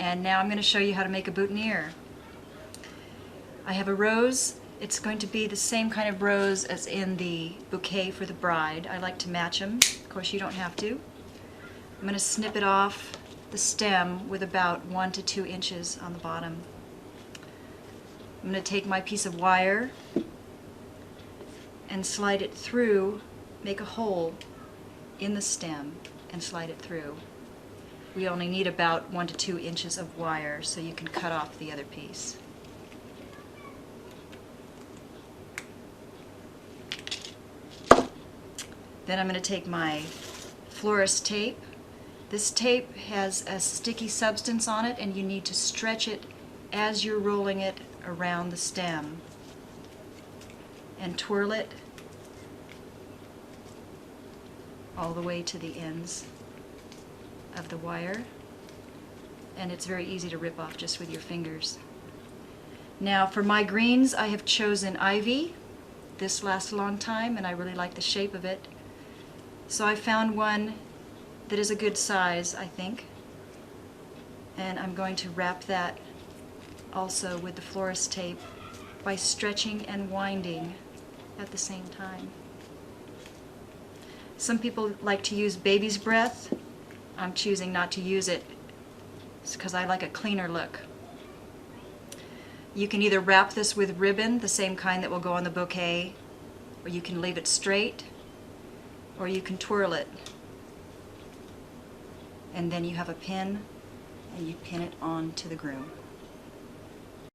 And now I'm going to show you how to make a boutonniere. I have a rose. It's going to be the same kind of rose as in the bouquet for the bride. I like to match them. Of course, you don't have to. I'm going to snip it off the stem with about 1 to 2 inches on the bottom. I'm going to take my piece of wire and slide it through, make a hole in the stem and slide it through. We only need about 1 to 2 inches of wire, so you can cut off the other piece. Then I'm going to take my florist tape. This tape has a sticky substance on it, and you need to stretch it as you're rolling it around the stem and twirl it all the way to the ends of the wire, and it's very easy to rip off just with your fingers. Now for my greens, I have chosen ivy. This lasts a long time and I really like the shape of it, so I found one that is a good size, I think, and I'm going to wrap that also with the florist tape by stretching and winding at the same time. Some people like to use baby's breath. I'm choosing not to use it because I like a cleaner look. You can either wrap this with ribbon, the same kind that will go on the bouquet, or you can leave it straight, or you can twirl it. And then you have a pin, and you pin it onto the groom.